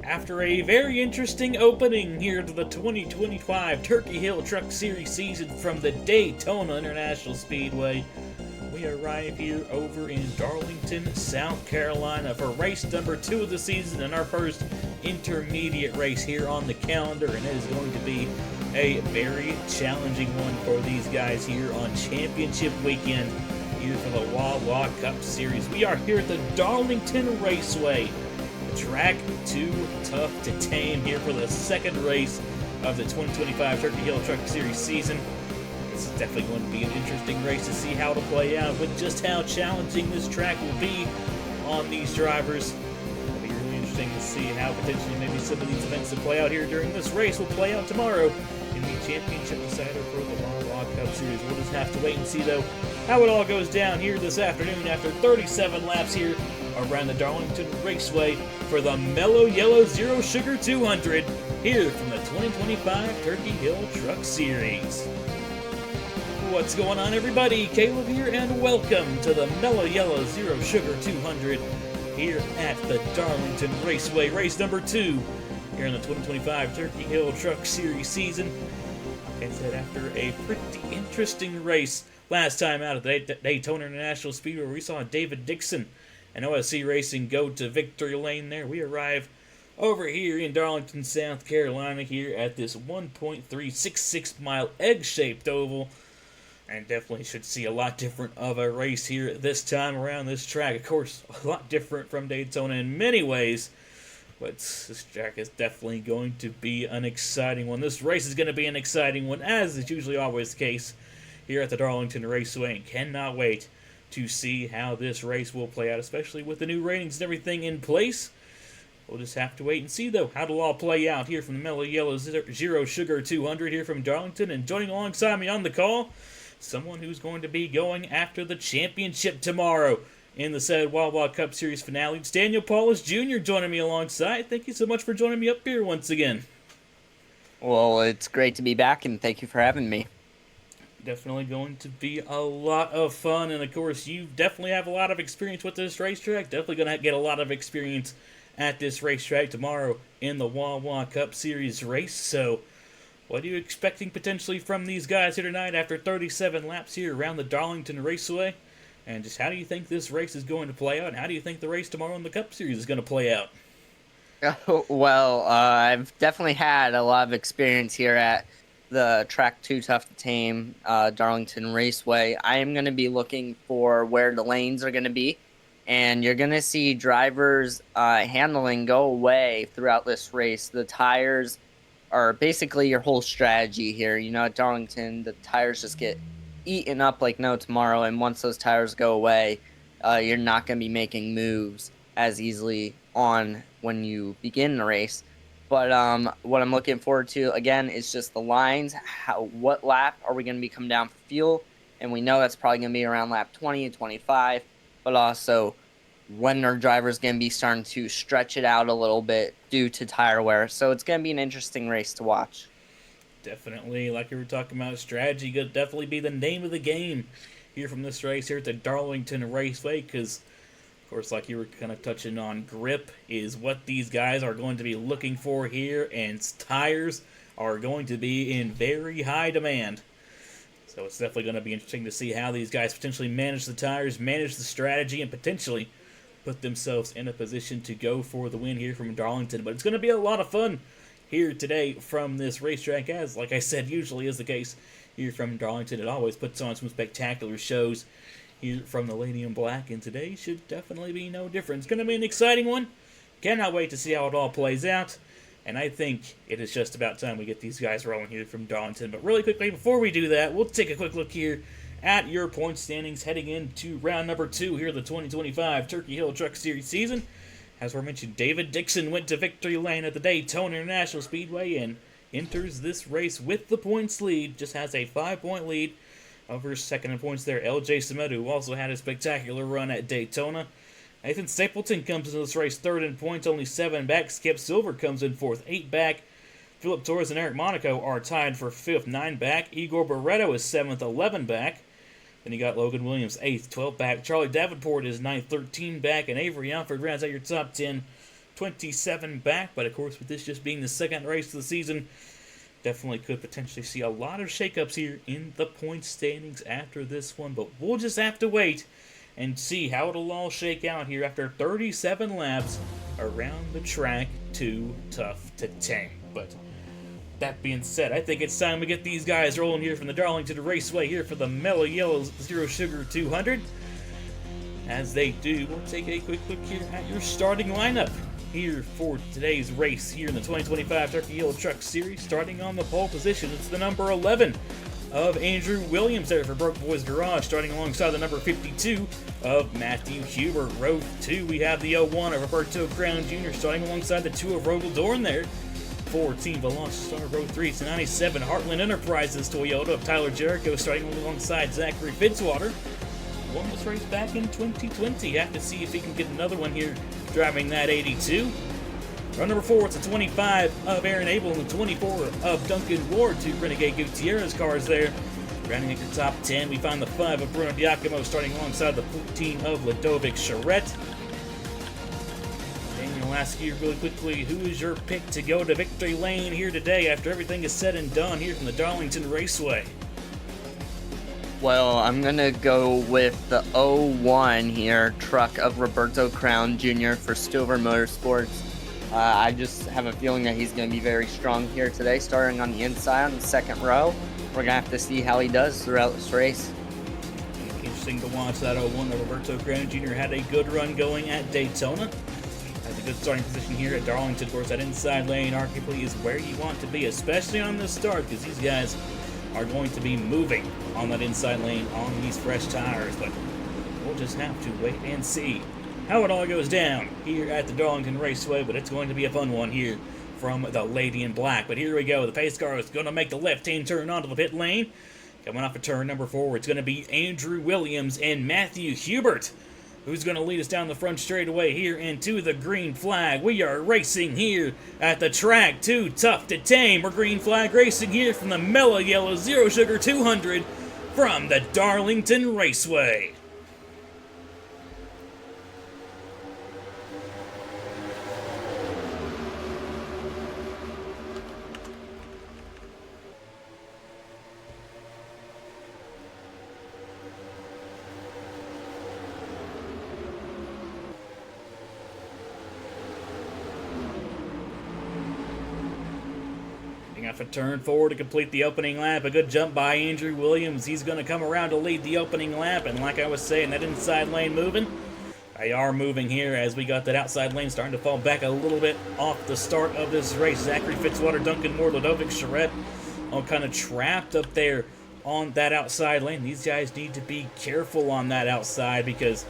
After a very interesting opening here to the 2025 Turkey Hill Truck Series season from the Daytona International Speedway, we arrive here over in Darlington, South Carolina for race number 2 of the season and our first intermediate race here on the calendar, and it is going to be a very challenging one for these guys here on championship weekend here for the Wawa Cup Series. We are here at the Darlington Raceway. Track too tough to tame here for the second race of the 2025 Turkey Hill Truck Series season. This is definitely going to be an interesting race to see how it'll play out with just how challenging this track will be on these drivers. It'll be really interesting to see how potentially maybe some of these events that play out here during this race will play out tomorrow in the championship decider for the Wawa Cup Series. We'll just have to wait and see though how it all goes down here this afternoon after 37 laps here around the Darlington Raceway for the Mello Yello Zero Sugar 200 here from the 2025 Turkey Hill Truck Series. What's going on, everybody? Caleb here, and welcome to the Mello Yello Zero Sugar 200 here at the Darlington Raceway, race number 2 here in the 2025 Turkey Hill Truck Series season. Like I said, after a pretty interesting race last time out at the Daytona International Speedway, where we saw David Dixon and OSC Racing go to victory lane there, we arrive over here in Darlington, South Carolina here at this 1.366 mile egg-shaped oval, and definitely should see a lot different of a race here this time around this track. Of course, a lot different from Daytona in many ways, but this track is definitely going to be an exciting one. This race is going to be an exciting one, as is usually always the case here at the Darlington Raceway, and cannot wait to see how this race will play out, especially with the new ratings and everything in place. We'll just have to wait and see, though, how it'll all play out here from the Mello Yello Zero Sugar 200 here from Darlington. And joining alongside me on the call, someone who's going to be going after the championship tomorrow in the said Wawa Cup Series finale. It's Daniel Paulus Jr. joining me alongside. Thank you so much for joining me up here once again. Well, it's great to be back, and thank you for having me. Definitely going to be a lot of fun, and of course you definitely have a lot of experience with this racetrack. Definitely going to get a lot of experience at this racetrack tomorrow in the Wawa Cup Series race. So what are you expecting potentially from these guys here tonight after 37 laps here around the Darlington Raceway? And just how do you think this race is going to play out, and how do you think the race tomorrow in the Cup Series is going to play out? Well, I've definitely had a lot of experience here at the track too tough to tame, Darlington Raceway. I am going to be looking for where the lanes are going to be, and you're going to see drivers handling go away throughout this race. The tires are basically your whole strategy here. You know, at Darlington, the tires just get eaten up like no tomorrow, and once those tires go away, you're not going to be making moves as easily on when you begin the race. But what I'm looking forward to, again, is just the lines. What lap are we going to be coming down for fuel? And we know that's probably going to be around lap 20 and 25. But also, when our driver's going to be starting to stretch it out a little bit due to tire wear. So it's going to be an interesting race to watch. Definitely, like you were talking about, strategy could definitely be the name of the game here from this race here at the Darlington Raceway, because of course, like you were kind of touching on, grip is what these guys are going to be looking for here, and tires are going to be in very high demand. So it's definitely going to be interesting to see how these guys potentially manage the tires, manage the strategy, and potentially put themselves in a position to go for the win here from Darlington. But it's going to be a lot of fun here today from this racetrack, as, like I said, usually is the case here from Darlington. It always puts on some spectacular shows here from the Lady in Black, and today should definitely be no different. It's going to be an exciting one. Cannot wait to see how it all plays out, and I think it is just about time we get these guys rolling here from Darlington. But really quickly, before we do that, we'll take a quick look here at your point standings heading into round number 2 here of the 2025 Turkey Hill Truck Series season. As we mentioned, David Dixon went to victory lane at the Daytona International Speedway and enters this race with the points lead, just has a 5-point lead over second in points there. LJ Semedo, who also had a spectacular run at Daytona. Nathan Stapleton comes into this race third in points, only 7 back. Skip Silver comes in fourth, 8 back. Philip Torres and Eric Monaco are tied for fifth, 9 back. Igor Barreto is 7th, 11 back. Then you got Logan Williams, 8th, 12 back. Charlie Davenport is 9th, 13 back. And Avery Alford rounds out your top 10 27 back, but of course, with this just being the second race of the season, definitely could potentially see a lot of shakeups here in the point standings after this one, but we'll just have to wait and see how it'll all shake out here after 37 laps around the track. Too tough to tame. But that being said, I think it's time to get these guys rolling here from the Darlington Raceway here for the Mello Yello Zero Sugar 200. As they do, we'll take a quick look here at your starting lineup here for today's race here in the 2025 Turkey Hill Truck Series. Starting on the pole position, it's the number 11 of Andrew Williams there for Broke Boys Garage, starting alongside the number 52 of Matthew Huber. Row 2, we have the 01 of Roberto Crown Jr. starting alongside the 2 of Rogel Dorn there. For Team Velocity. Row 3, it's the 97 Heartland Enterprises Toyota of Tyler Jericho, starting alongside Zachary Fitzwater. Won this race back in 2020. Have to see if he can get another one here driving that 82. Row number 4, it's a 25 of Aaron Abel and the 24 of Duncan Ward, 2 Renegade Gutierrez cars there. Rounding out your top 10, we find the 5 of Bruno Giacomo starting alongside the 14 of Ludovic Charette. And I'll ask you really quickly, who is your pick to go to victory lane here today after everything is said and done here from the Darlington Raceway? Well, I'm going to go with the 01 here, truck of Roberto Crown Jr. for Stover Motorsports. I just have a feeling that he's going to be very strong here today, starting on the inside on the second row. We're going to have to see how he does throughout this race. Interesting to watch that 01 of Roberto Crown Jr. had a good run going at Daytona. Has a good starting position here at Darlington. Of course, that inside lane arguably is where you want to be, especially on this start, because these guys are going to be moving on that inside lane on these fresh tires. But we'll just have to wait and see how it all goes down here at the Darlington Raceway, but it's going to be a fun one here from the Lady in Black. But here we go. The pace car is going to make the left-hand turn onto the pit lane. Coming off of turn number 4, it's going to be Andrew Williams and Matthew Hubert, who's going to lead us down the front straightaway here into the green flag. We are racing here at the track. Too tough to tame. We're green flag racing here from the Mello Yello Zero Sugar 200 from the Darlington Raceway. Off a turn 4 to complete the opening lap. A good jump by Andrew Williams. He's going to come around to lead the opening lap. And like I was saying, that inside lane moving. They are moving here as we got that outside lane starting to fall back a little bit off the start of this race. Zachary Fitzwater, Duncan Moore, Ludovic Charette all kind of trapped up there on that outside lane. These guys need to be careful on that outside because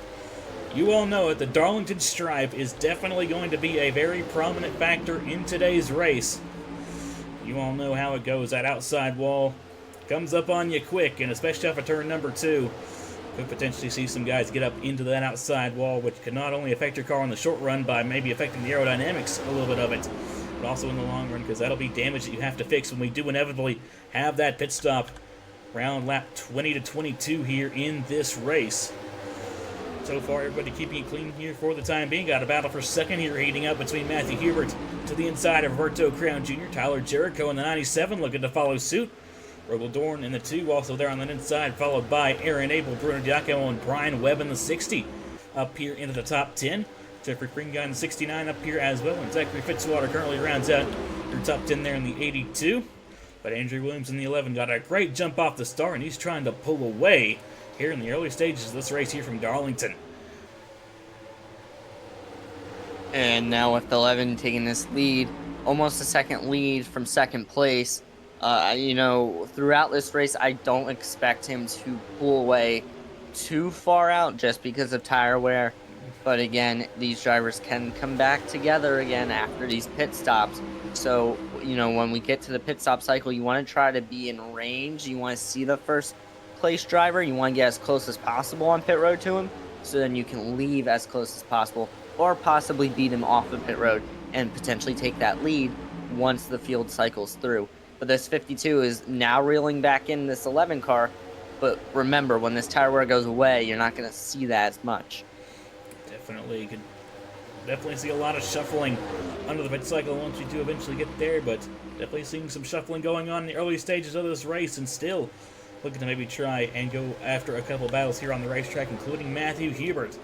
you all know it. The Darlington stripe is definitely going to be a very prominent factor in today's race. You all know how it goes. That outside wall comes up on you quick, and especially off of turn number 2, could potentially see some guys get up into that outside wall, which could not only affect your car on the short run by maybe affecting the aerodynamics a little bit of it, but also in the long run, because that'll be damage that you have to fix when we do inevitably have that pit stop around lap 20 to 22 here in this race. So far, everybody keeping it clean here for the time being. Got a battle for second here heating up between Matthew Hubert to the inside of Roberto Crown Jr. Tyler Jericho in the 97 looking to follow suit. Rogel Dorn in the 2 also there on the inside, followed by Aaron Abel, Bruno Giacomo, and Brian Webb in the 60. Up here into the top 10. Jeffrey Fringa in the 69 up here as well. And Zachary Fitzwater currently rounds out your top 10 there in the 82. But Andrew Williams in the 11 got a great jump off the start, and he's trying to pull away here in the early stages of this race here from Darlington. And now with 11 taking this lead, almost a second lead from second place. Throughout this race, I don't expect him to pull away too far out just because of tire wear. But again, these drivers can come back together again after these pit stops. So, when we get to the pit stop cycle, you want to try to be in range. You want to see the first place driver. You want to get as close as possible on pit road to him, so then you can leave as close as possible, or possibly beat him off the pit road and potentially take that lead once the field cycles through. But this 52 is now reeling back in this 11 car. But remember, when this tire wear goes away, you're not going to see that as much. Definitely could definitely see a lot of shuffling under the pit cycle once you do eventually get there, but definitely seeing some shuffling going on in the early stages of this race, and still looking to maybe try and go after a couple battles here on the racetrack, including Matthew Hubert,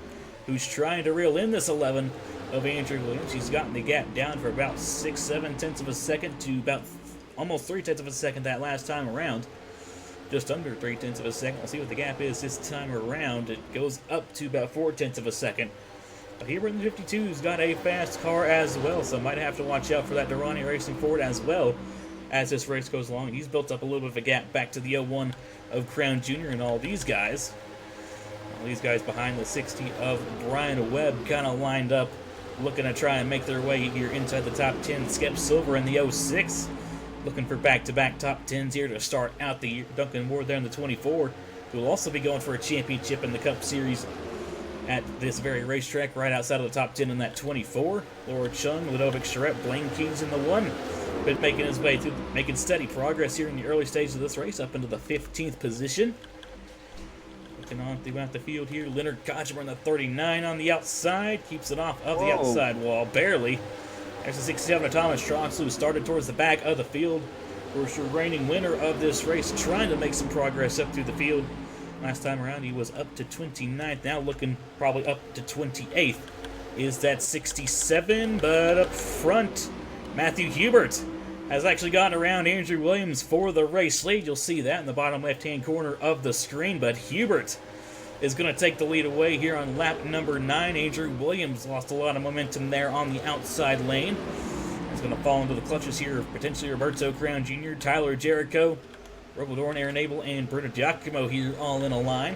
who's trying to reel in this 11 of Andrew Williams. He's gotten the gap down for about 6-7 tenths of a second to about almost 3 tenths of a second that last time around. Just under 3 tenths of a second. We'll see what the gap is this time around. It goes up to about 4 tenths of a second. But Hubert in the 52's got a fast car as well, so might have to watch out for that Durrani Racing Ford as well as this race goes along. He's built up a little bit of a gap back to the 01 of Crown Jr. and all these guys. All these guys behind the 60 of Brian Webb kind of lined up, looking to try and make their way here inside the top 10. Skip Silver in the 06, looking for back-to-back top 10s here to start out the year. Duncan Ward there in the 24, who will also be going for a championship in the Cup Series at this very racetrack, right outside of the top 10 in that 24. Laura Chung, Ludovic Charette, Blaine Keys in the 1. Been making his way through, making steady progress here in the early stages of this race, up into the 15th position. Looking on throughout the field here, Leonard Kotchemer in the 39 on the outside, keeps it off of the outside wall, barely. There's the 67 of Thomas Troxel, who started towards the back of the field. Of course, your reigning winner of this race, trying to make some progress up through the field. Last time around, he was up to 29th, now looking probably up to 28th. Is that 67, but up front, Matthew Hubert has actually gotten around Andrew Williams for the race lead. You'll see that in the bottom left-hand corner of the screen, but Hubert is going to take the lead away here on lap number 9. Andrew Williams lost a lot of momentum there on the outside lane. He's going to fall into the clutches here of potentially Roberto Crown Jr., Tyler Jericho, Robles, Aaron Abel, and Bruno Giacomo here all in a line.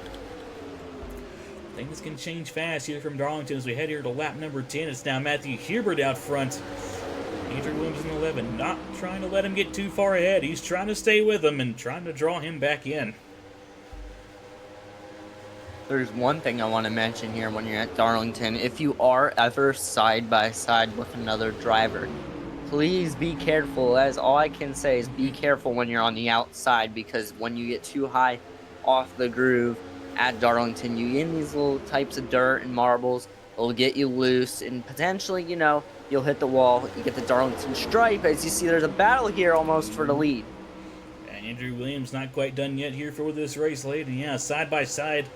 Things can change fast here from Darlington as we head here to lap number 10. It's now Matthew Hubert out front. Andrew Williams in 11, not trying to let him get too far ahead. He's trying to stay with him and trying to draw him back in. There's one thing I want to mention here when you're at Darlington. If you are ever side by side with another driver, please be careful. As all I can say is be careful when you're on the outside, because when you get too high off the groove at Darlington, you get in these little types of dirt and marbles. It'll get you loose, and potentially, you know, you'll hit the wall. You get the Darlington stripe. As you see, there's a battle here almost for the lead. And Andrew Williams not quite done yet here for this race lead. And yeah, side by side,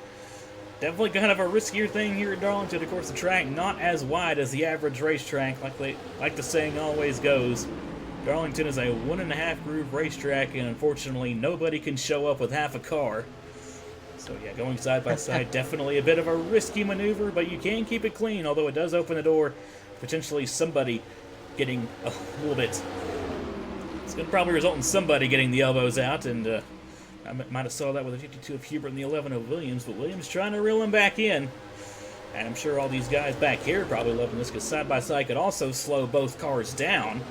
definitely kind of a riskier thing here at Darlington. Of course, the track not as wide as the average racetrack, like the saying always goes. Darlington is a 1.5 groove racetrack, and unfortunately, nobody can show up with half a car. So yeah, going side by side, definitely a bit of a risky maneuver, but you can keep it clean, although it does open the door to potentially somebody getting a little bit. It's going to probably result in somebody getting the elbows out, and I might have saw that with the 52 of Hubert and the 11 of Williams, but Williams trying to reel him back in. And I'm sure all these guys back here are probably loving this, because side by side could also slow both cars down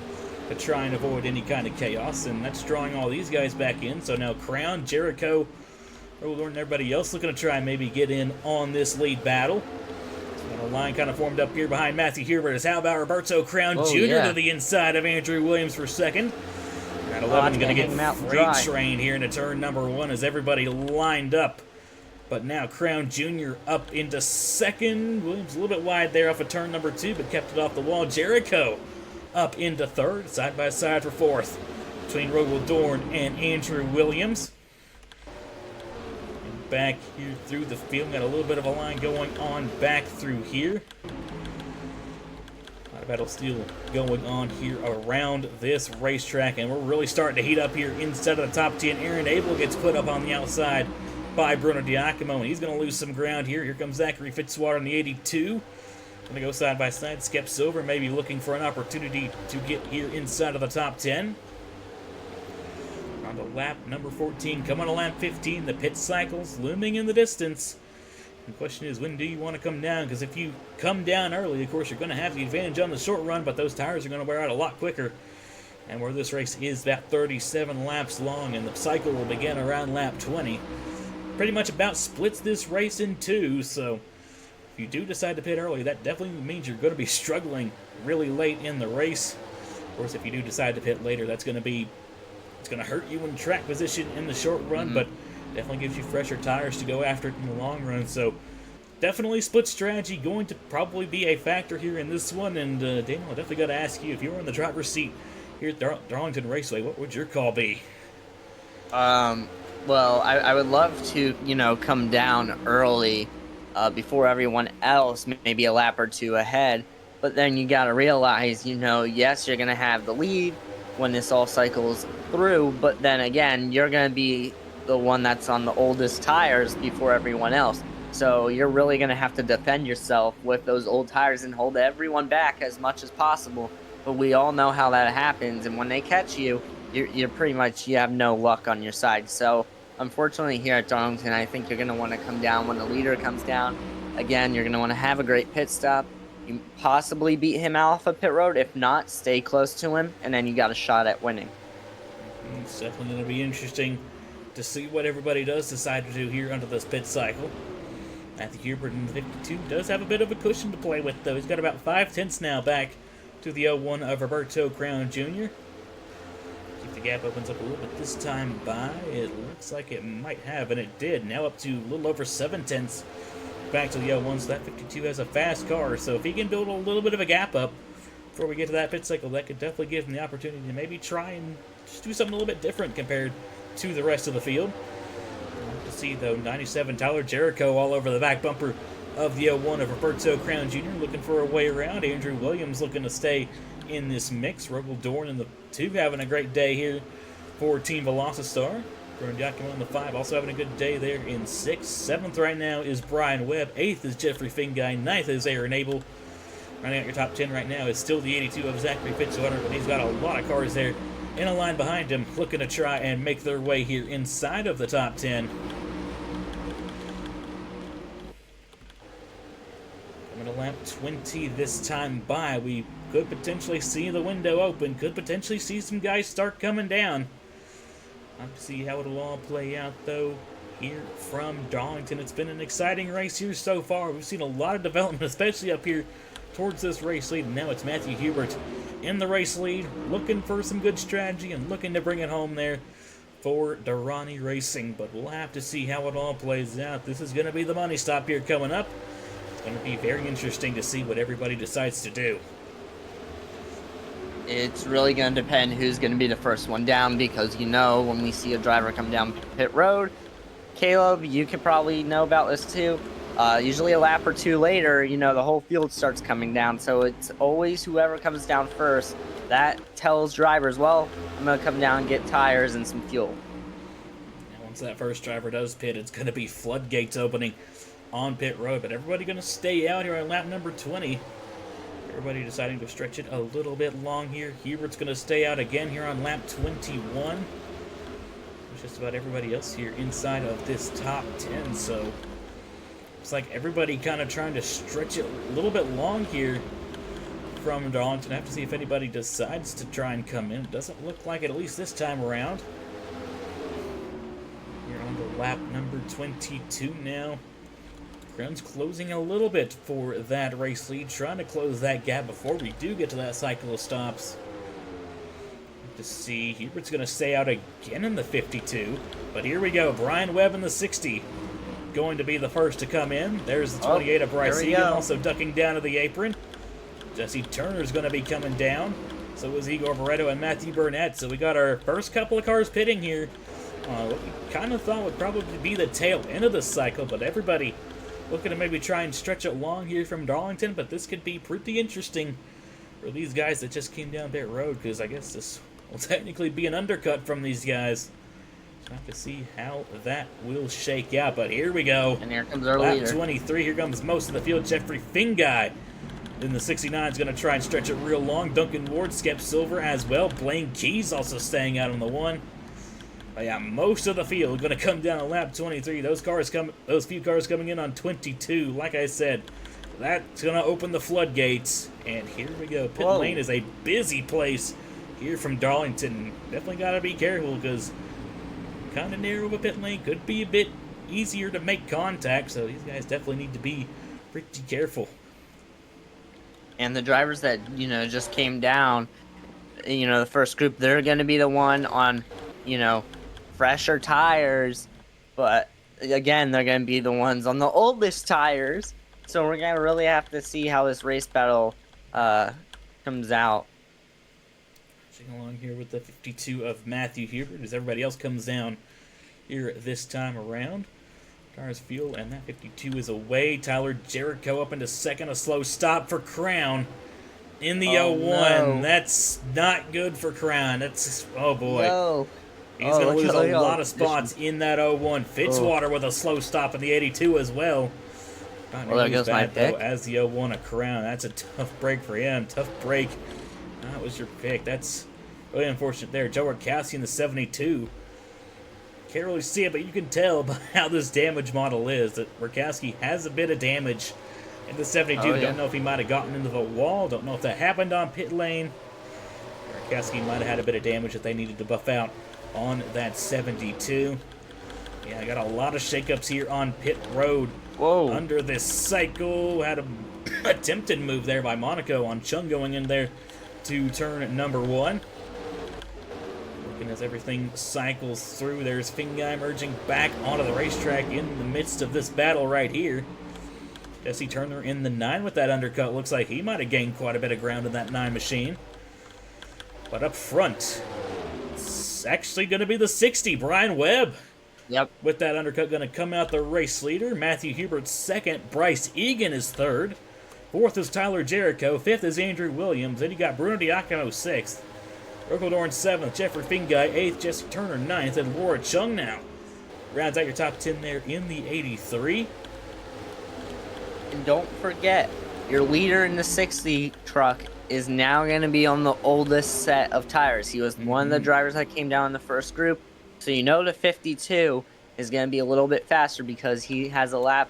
to try and avoid any kind of chaos, and that's drawing all these guys back in. So now Crown, Jericho, Robles, and everybody else looking to try and maybe get in on this lead battle. So a line kind of formed up here behind Matthew Hubert is how about Roberto Crown Jr. to the inside of Andrew Williams for second. That 11 going to get freight trained here into turn number 1 as everybody lined up. But now Crown Jr. up into second. Williams a little bit wide there off of turn number 2, but kept it off the wall. Jericho up into third, side by side for fourth between Robles and Andrew Williams. And back here through the field, got a little bit of a line going on back through here. A lot of battle still going on here around this racetrack, and we're really starting to heat up here inside of the top 10. Aaron Abel gets put up on the outside by Bruno Giacomo, and he's going to lose some ground here. Here comes Zachary Fitzwater in the 82. Going to go side by side. Skip Silver maybe looking for an opportunity to get here inside of the top 10. On to lap number 14. Coming to lap 15. The pit cycles looming in the distance. The question is, when do you want to come down? Because if you come down early, of course, you're going to have the advantage on the short run, but those tires are going to wear out a lot quicker. And where this race is about 37 laps long, and the cycle will begin around lap 20. Pretty much about splits this race in two, so if you do decide to pit early, that definitely means you're going to be struggling really late in the race. Of course, if you do decide to pit later, it's going to hurt you in track position in the short run, but definitely gives you fresher tires to go after it in the long run. So definitely split strategy going to probably be a factor here in this one. And Daniel, I definitely got to ask you, if you were in the driver's seat here at Darlington Raceway, what would your call be? Um, well, I would love to, come down early, before everyone else, maybe a lap or two ahead. But then you got to realize, yes, you're going to have the lead when this all cycles through. But then again, you're going to be the one that's on the oldest tires before everyone else. So you're really going to have to defend yourself with those old tires and hold everyone back as much as possible. But we all know how that happens. And when they catch you, you're pretty much, you have no luck on your side. So unfortunately here at Darlington, I think you're going to want to come down when the leader comes down. Again, you're going to want to have a great pit stop. You possibly beat him off of pit road. If not, stay close to him, and then you got a shot at winning. It's definitely going to be interesting to see what everybody does decide to do here under this pit cycle. Matthew Hubert in the 52 does have a bit of a cushion to play with, though. He's got about 5/10 now back to the 01 of Roberto Crown Jr. If the gap opens up a little bit this time by, it looks like it might have, and it did. Now up to a little over 7/10 back to the 01, so that 52 has a fast car. So if he can build a little bit of a gap up before we get to that pit cycle, that could definitely give him the opportunity to maybe try and just do something a little bit different compared to the rest of the field. To see, though, 97 Tyler Jericho all over the back bumper of the 01 of Roberto Crown Jr. looking for a way around. Andrew Williams looking to stay in this mix. Rogel Dorn in the 2 having a great day here for Team Velocitar. Brian Yakima in the 5 also having a good day there in 6. 7th right now is Brian Webb. 8th is Jeffrey Finguy. 9th is Aaron Abel. Running out your top 10 right now is still the 82 of Zachary Fitzwater, but he's got a lot of cars there in a line behind him looking to try and make their way here inside of the top 10. Coming to lap 20 this time by, we could potentially see the window open, could potentially see some guys start coming down. I'll have to see how it'll all play out, though, here from Darlington. It's been an exciting race here so far. We've seen a lot of development, especially up here towards this race lead. And now it's Matthew Hubert in the race lead, looking for some good strategy and looking to bring it home there for Durrani Racing. But we'll have to see how it all plays out. This is going to be the money stop here coming up. It's going to be very interesting to see what everybody decides to do. It's really going to depend who's going to be the first one down, because when we see a driver come down pit road, Caleb, you could probably know about this too. Usually a lap or two later, the whole field starts coming down. So it's always whoever comes down first. That tells drivers, well, I'm going to come down and get tires and some fuel. And once that first driver does pit, it's going to be floodgates opening on pit road. But everybody going to stay out here on lap number 20. Everybody deciding to stretch it a little bit long here. Hubert's going to stay out again here on lap 21. There's just about everybody else here inside of this top 10. So it's like everybody kind of trying to stretch it a little bit long here from Darlington. I have to see if anybody decides to try and come in. It doesn't look like it, at least this time around. We're on to lap number 22 now. Crown's closing a little bit for that race lead, trying to close that gap before we do get to that cycle of stops. To see, Hubert's going to stay out again in the 52, but here we go. Brian Webb in the 60, going to be the first to come in. There's the 28 of Bryce Egan, also ducking down to the apron. Jesse Turner's going to be coming down. So is Igor Barreto and Matthew Burnett. So we got our first couple of cars pitting here. What we kind of thought would probably be the tail end of the cycle, but everybody looking to maybe try and stretch it long here from Darlington, but this could be pretty interesting for these guys that just came down pit road, because I guess this will technically be an undercut from these guys. So I have to see how that will shake out, but here we go. And here comes our lap leader. 23, here comes most of the field. Jeffrey Finguy in the 69 is going to try and stretch it real long. Duncan Ward, Skep Silver as well. Blaine Keys also staying out on the 1. But yeah, most of the field going to come down on lap 23. Those few cars coming in on 22. Like I said, that's going to open the floodgates. And here we go. Pit lane is a busy place here from Darlington. Definitely got to be careful, because kind of narrow of a pit lane could be a bit easier to make contact. So these guys definitely need to be pretty careful. And the drivers that, just came down, the first group, they're going to be the one on, fresher tires, but again, they're going to be the ones on the oldest tires. So we're going to really have to see how this race battle comes out. Pushing along here with the 52 of Matthew Hubert as everybody else comes down here this time around. Tires fuel, and that 52 is away. Tyler Jericho up into second. A slow stop for Crown in the 01. No. That's not good for Crown. That's, oh boy. No. He's going to lose a lot of spots in that 01. Fitzwater with a slow stop in the 82 as well. Well, there goes my pick. Though, as the 01 of Crown. That's a tough break for him. Tough break. That was your pick. That's really unfortunate there. Joe Rukowski in the 72. Can't really see it, but you can tell by how this damage model is that Rukowski has a bit of damage in the 72. Oh, yeah. Don't know if he might have gotten into the wall. Don't know if that happened on pit lane. Rukowski might have had a bit of damage that they needed to buff out on that 72. Yeah, I got a lot of shakeups here on pit road. Whoa. Under this cycle. Had a attempted move there by Monaco on Chung going in there to turn number 1. Looking as everything cycles through. There's Fingai merging back onto the racetrack in the midst of this battle right here. Jesse Turner in the 9 with that undercut. Looks like he might have gained quite a bit of ground in that 9 machine. But up front, it's actually going to be the 60, Brian Webb. Yep. With that undercut going to come out the race leader. Matthew Hubert's second. Bryce Egan is third. Fourth is Tyler Jericho. Fifth is Andrew Williams. Then you got Bruno Diacono sixth. Rocco Dorn seventh. Jeffrey Fingai eighth. Jesse Turner ninth. And Laura Chung now rounds out your top 10 there in the 83. And don't forget, your leader in the 60 truck is now going to be on the oldest set of tires. He was one of the drivers that came down in the first group. So you know the 52 is going to be a little bit faster because he has a lap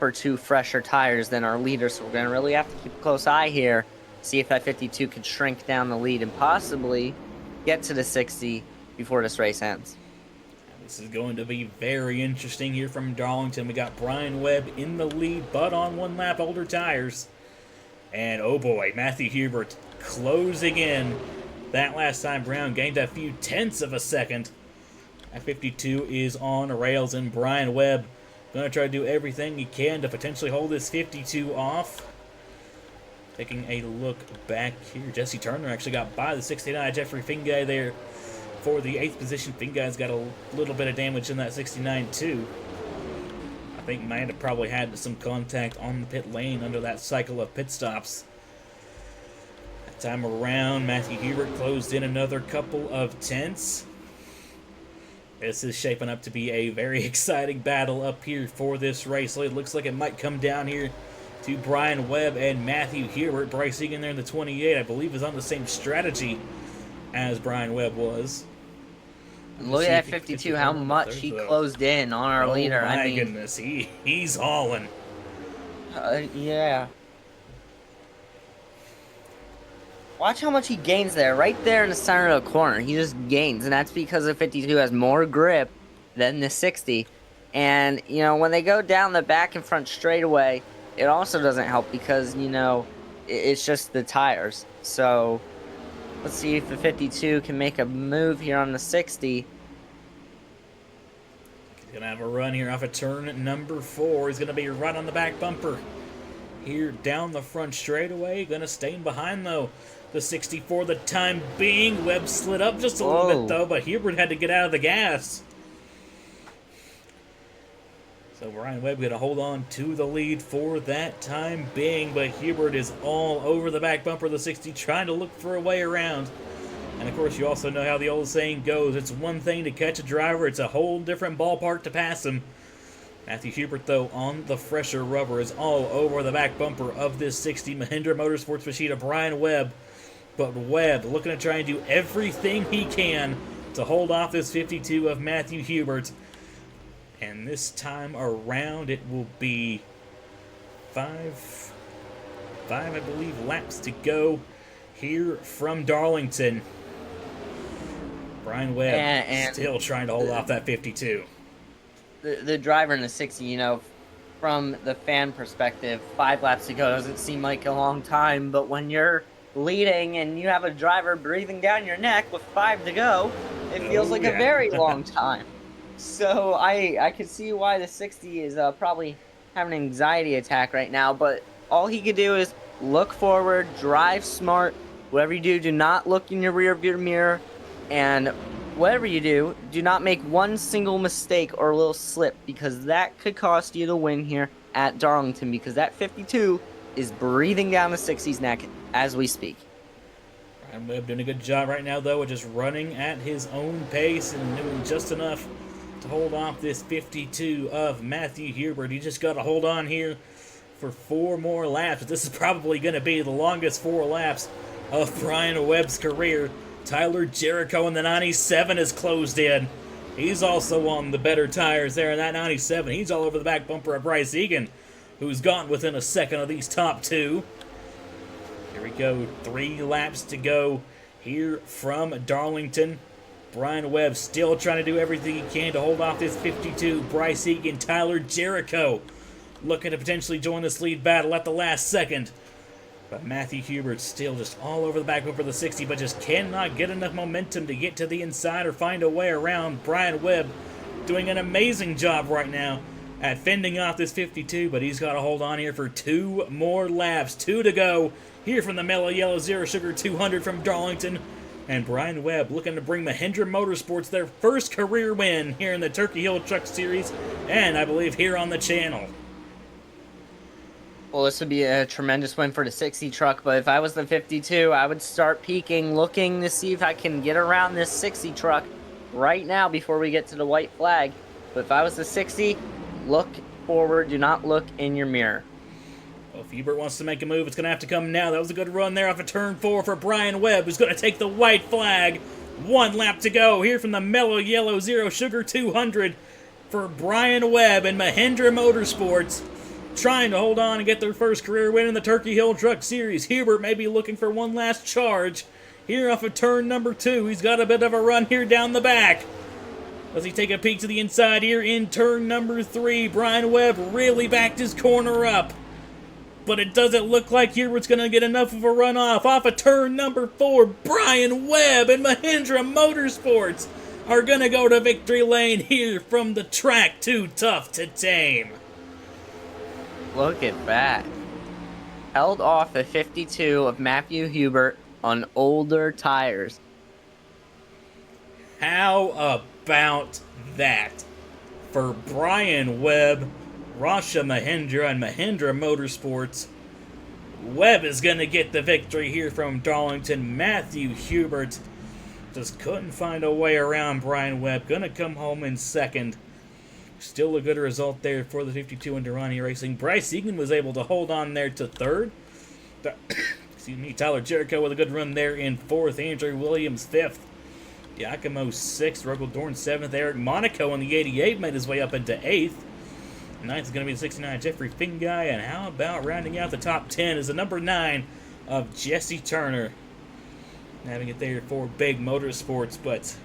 or two fresher tires than our leader. So we're going to really have to keep a close eye here, see if that 52 can shrink down the lead and possibly get to the 60 before this race ends. This is going to be very interesting here from Darlington. We got Brian Webb in the lead, but on 1 lap older tires. And oh boy, Matthew Hubert closing in. That last time Brown gained a few tenths of a second. That 52 is on rails, and Brian Webb going to try to do everything he can to potentially hold this 52 off. Taking a look back here, Jesse Turner actually got by the 69. Jeffrey Fingai there for the 8th position. Fingai's got a little bit of damage in that 69 too. I think might have probably had some contact on the pit lane under that cycle of pit stops. That time around, Matthew Hubert closed in another couple of tenths. This is shaping up to be a very exciting battle up here for this race. It looks like it might come down here to Brian Webb and Matthew Hubert. Bryce Egan there in the 28, I believe, is on the same strategy as Brian Webb was. Look at that 52, how much he closed in on our leader. My goodness, he's hauling. Yeah. Watch how much he gains there, right there in the center of the corner. He just gains, and that's because the 52 has more grip than the 60. And, when they go down the back and front straightaway, it also doesn't help because, it's just the tires. So, let's see if the 52 can make a move here on the 60. He's going to have a run here off of turn number 4. He's going to be right on the back bumper here down the front straightaway. Going to stay in behind, though. The 60 for the time being. Webb slid up just a little bit, though, but Hubert had to get out of the gas. So Brian Webb going to hold on to the lead for that time being, but Hubert is all over the back bumper of the 60, trying to look for a way around. And, of course, you also know how the old saying goes. It's one thing to catch a driver. It's a whole different ballpark to pass him. Matthew Hubert, though, on the fresher rubber, is all over the back bumper of this 60 Mahindra Motorsports machine of Brian Webb. But Webb looking to try and do everything he can to hold off this 52 of Matthew Hubert. And this time around, it will be five, I believe, laps to go here from Darlington. Brian Webb and still trying to hold off that 52. The driver in the 60, from the fan perspective, 5 laps to go doesn't seem like a long time, but when you're leading and you have a driver breathing down your neck with 5 to go, it feels like a very long time. So I could see why the 60 is probably having an anxiety attack right now, but all he could do is look forward, drive smart. Whatever you do, do not look in your rear view mirror, and whatever you do, do not make one single mistake or little slip because that could cost you the win here at Darlington because that 52 is breathing down the 60's neck as we speak. Brian Webb doing a good job right now, though, of just running at his own pace and doing just enough to hold off this 52 of Matthew Hubert. He just got to hold on here for 4 more laps. This is probably going to be the longest 4 laps of Brian Webb's career. Tyler Jericho in the 97 is closed in. He's also on the better tires there in that 97. He's all over the back bumper of Bryce Egan, who's gone within a second of these top 2. Here we go, 3 laps to go here from Darlington. Brian Webb still trying to do everything he can to hold off this 52. Bryce Egan, Tyler Jericho looking to potentially join this lead battle at the last second. But Matthew Hubert still just all over the back bumper of the 60, but just cannot get enough momentum to get to the inside or find a way around. Brian Webb doing an amazing job right now at fending off this 52, but he's got to hold on here for 2 more laps. 2 to go here from the Mello Yello Zero Sugar 200 from Darlington. And Brian Webb looking to bring Mahindra Motorsports their first career win here in the Turkey Hill Truck Series, and I believe here on the channel. Well, this would be a tremendous win for the 60 truck, but if I was the 52, I would start peeking, looking to see if I can get around this 60 truck right now before we get to the white flag. But if I was the 60, look forward, do not look in your mirror. Well, if Hubert wants to make a move, it's going to have to come now. That was a good run there off of turn 4 for Brian Webb, who's going to take the white flag. 1 lap to go here from the Mello Yello Zero Sugar 200 for Brian Webb and Mahindra Motorsports, trying to hold on and get their first career win in the Turkey Hill Truck Series. Hubert may be looking for one last charge here off of turn number 2. He's got a bit of a run here down the back. Does he take a peek to the inside here in turn number 3? Brian Webb really backed his corner up, but it doesn't look like Hubert's going to get enough of a runoff. Off of turn number 4, Brian Webb and Mahindra Motorsports are going to go to victory lane here from the track Too Tough to Tame. Look at that. Held off the 52 of Matthew Hubert on older tires. How about that? For Brian Webb, Rasha Mahindra, and Mahindra Motorsports, Webb is going to get the victory here from Darlington. Matthew Hubert just couldn't find a way around Brian Webb. Going to come home in second. Still a good result there for the 52 in Durrani Racing. Bryce Egan was able to hold on there to third. Excuse me, Tyler Jericho with a good run there in fourth. Andrew Williams fifth. Giacomo sixth. Ruggles Dorn seventh. Eric Monaco in the 88 made his way up into eighth. Ninth is going to be the 69 Jeffrey Finguy. And how about rounding out the top 10 is the number 9 of Jesse Turner. Having it there for Big Motorsports, but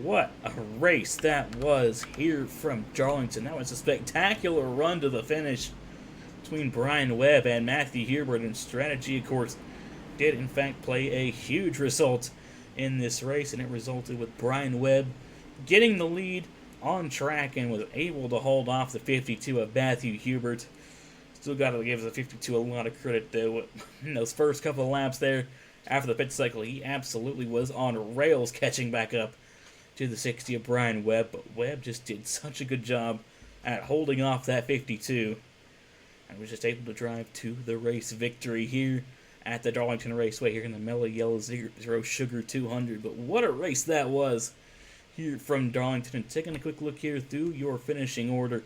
what a race that was here from Darlington. That was a spectacular run to the finish between Brian Webb and Matthew Hubert, and strategy, of course, did in fact play a huge result in this race, and it resulted with Brian Webb getting the lead on track and was able to hold off the 52 of Matthew Hubert. Still got to give the 52 a lot of credit, though. In those first couple of laps there after the pit cycle, he absolutely was on rails catching back up to the 60 of Brian Webb, but Webb just did such a good job at holding off that 52 and was just able to drive to the race victory here at the Darlington Raceway here in the Mello Yello Zero Sugar 200. But what a race that was here from Darlington. And taking a quick look here through your finishing order,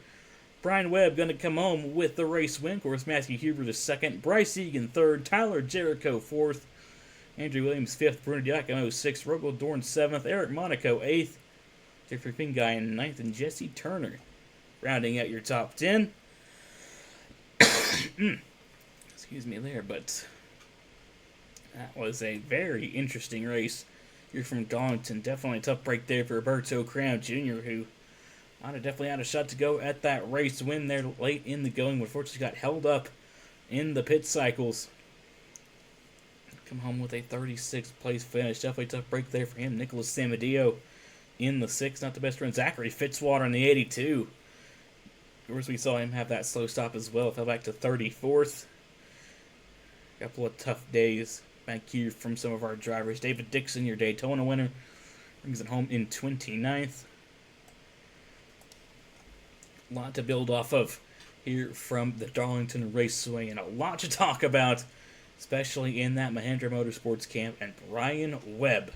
Brian Webb going to come home with the race win. Of course, Matthew Hubert is second, Bryce Egan third, Tyler Jericho fourth, Andrew Williams 5th, Bruno Giacomo 6th, Ruggles Dorn 7th, Eric Monaco 8th, Jeffrey Finguy in 9th, and Jesse Turner rounding out your top 10. Excuse me there, but that was a very interesting race here from Darlington. Definitely a tough break there for Roberto Crown Jr., who definitely had a shot to go at that race win there late in the going, but unfortunately got held up in the pit cycles. Come home with a 36th place finish. Definitely a tough break there for him. Nicholas Samadillo in the 6, not the best run. Zachary Fitzwater in the 82. Of course, we saw him have that slow stop as well. Fell back to 34th. Couple of tough days back here from some of our drivers. David Dixon, your Daytona winner, brings it home in 29th. A lot to build off of here from the Darlington Raceway, and a lot to talk about, especially in that Mahindra Motorsports camp, and Brian Webb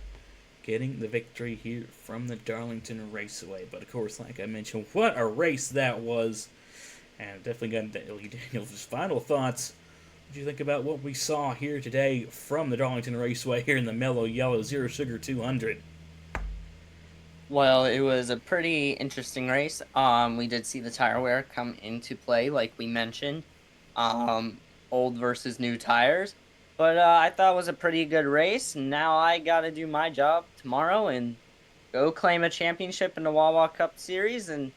getting the victory here from the Darlington Raceway. But of course, like I mentioned, what a race that was. And definitely got Daniels' final thoughts. What do you think about what we saw here today from the Darlington Raceway here in the Mello Yello Zero Sugar 200? Well, it was a pretty interesting race. We did see the tire wear come into play, like we mentioned. Old versus new tires. But I thought it was a pretty good race. Now I got to do my job tomorrow and go claim a championship in the Wawa Cup Series and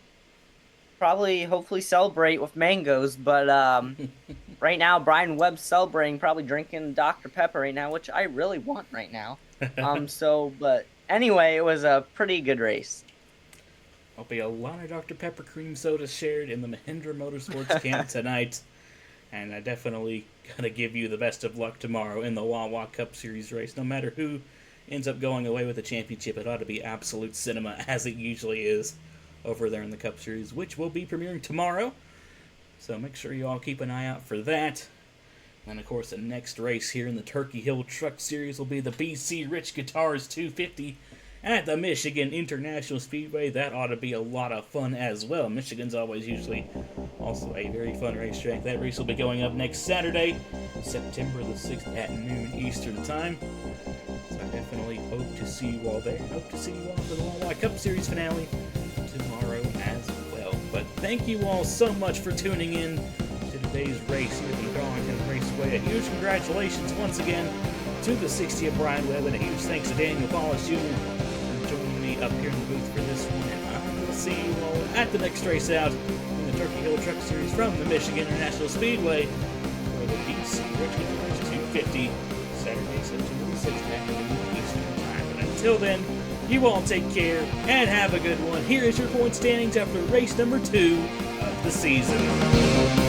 probably, hopefully, celebrate with mangoes. But right now, Brian Webb's celebrating, probably drinking Dr. Pepper right now, which I really want right now. But anyway, it was a pretty good race. There'll be a lot of Dr. Pepper cream soda shared in the Mahindra Motorsports camp tonight. And I definitely gotta give you the best of luck tomorrow in the Wawa Cup Series race. No matter who ends up going away with the championship, it ought to be absolute cinema, as it usually is over there in the Cup Series, which will be premiering tomorrow. So make sure you all keep an eye out for that. And of course, the next race here in the Turkey Hill Truck Series will be the BC Rich Guitars 250 at the Michigan International Speedway. That ought to be a lot of fun as well. Michigan's always usually also a very fun racetrack. That race will be going up next Saturday, September the 6th at noon Eastern Time. So I definitely hope to see you all there. Hope to see you all for the Wawa Cup Series finale tomorrow as well. But thank you all so much for tuning in to today's race here at the Darlington Raceway. A huge congratulations once again to the 60th Brian Webb, and a huge thanks to Daniel Paulus Jr. for joining me up here in the booth for this one. And I will see you all at the next race out in the Turkey Hill Truck Series from the Michigan International Speedway for the BC Rich Guitars 250, Saturday, September the 6th at noon Eastern Time. But until then, you all take care and have a good one. Here is your point standings after race number 2 of the season.